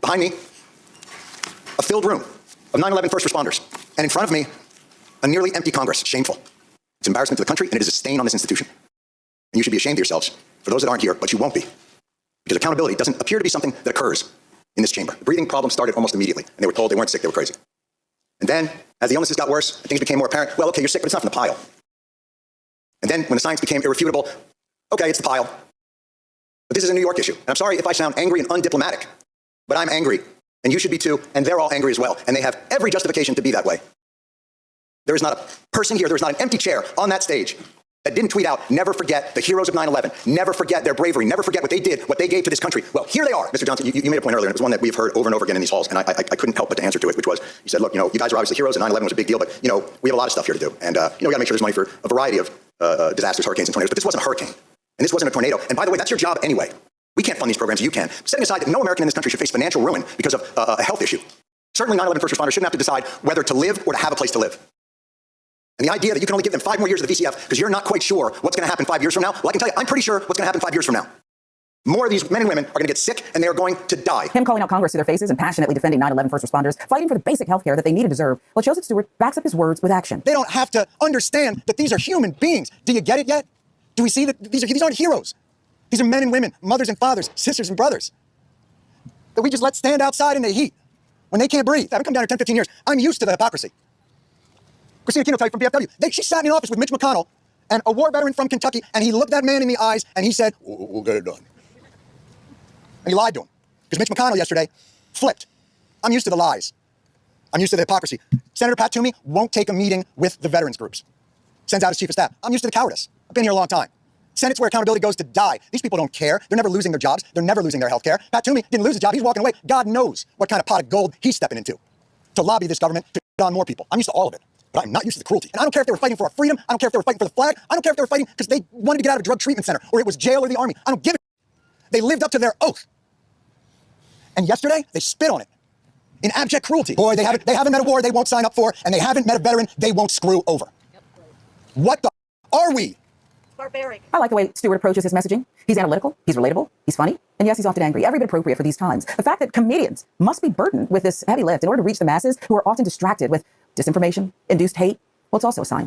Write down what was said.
Behind me, a filled room of 9/11 first responders. And in front of me, a nearly empty Congress. Shameful. It's embarrassment to the country, and it is a stain on this institution. And you should be ashamed of yourselves for those that aren't here, but you won't be. Because accountability doesn't appear to be something that occurs in this chamber. The breathing problem started almost immediately, and they were told they weren't sick, they were crazy. And then, as the illnesses got worse, things became more apparent. Well, okay, you're sick, but it's not from the pile. And then, when the science became irrefutable, okay, it's the pile. But this is a New York issue. And I'm sorry if I sound angry and undiplomatic, but I'm angry, and you should be too, and they're all angry as well. And they have every justification to be that way. There is not a person here, there is not an empty chair on that stage that didn't tweet out, never forget the heroes of 9/11, never forget their bravery, never forget what they did, what they gave to this country. Well, here they are. Mr. Johnson, you made a point earlier, and it was one that we've heard over and over again in these halls, and I couldn't help but to answer to it, which was, you said, look, you guys are obviously heroes, and 9/11 was a big deal, but, we have a lot of stuff here to do. And, we got to make sure there's money for a variety of disasters, hurricanes, and tornadoes. But this wasn't a hurricane, and this wasn't a tornado. And by the way, that's your job anyway. We can't fund these programs, you can. Setting aside that no American in this country should face financial ruin because of a health issue. Certainly 9/11 first responders shouldn't have to decide whether to live or to have a place to live. And the idea that you can only give them 5 more years of the VCF because you're not quite sure what's going to happen 5 years from now, well, I can tell you, I'm pretty sure what's going to happen 5 years from now. More of these men and women are going to get sick, and they are going to die. Him calling out Congress to their faces and passionately defending 9/11 first responders, fighting for the basic health care that they need and deserve, while Joseph Stewart backs up his words with action. They don't have to understand that these are human beings. Do you get it yet? Do we see that these aren't heroes? These are men and women, mothers and fathers, sisters and brothers, that we just let stand outside in the heat when they can't breathe. They haven't come down here 10, 15 years. I'm used to the hypocrisy. Christina Kino from BFW. She sat in office with Mitch McConnell and a war veteran from Kentucky, and he looked that man in the eyes and he said, we'll get it done. And he lied to him. Because Mitch McConnell yesterday flipped. I'm used to the lies. I'm used to the hypocrisy. Senator Pat Toomey won't take a meeting with the veterans groups. Sends out his chief of staff. I'm used to the cowardice. I've been here a long time. Senate's where accountability goes to die. These people don't care. They're never losing their jobs. They're never losing their health care. Pat Toomey didn't lose his job. He's walking away. God knows what kind of pot of gold he's stepping into to lobby this government to put on more people. I'm used to all of it. But I'm not used to the cruelty. And I don't care if they were fighting for our freedom. I don't care if they were fighting for the flag. I don't care if they were fighting because they wanted to get out of a drug treatment center or it was jail or the army. I don't give a They lived up to their oath. And yesterday, they spit on it in abject cruelty. Boy, they haven't met a war they won't sign up for, and they haven't met a veteran they won't screw over. What the are we? Barbaric. I like the way Stewart approaches his messaging. He's analytical, he's relatable, he's funny, and yes, he's often angry. Every bit appropriate for these times. The fact that comedians must be burdened with this heavy lift in order to reach the masses who are often distracted with disinformation, induced hate, well, it's also a sign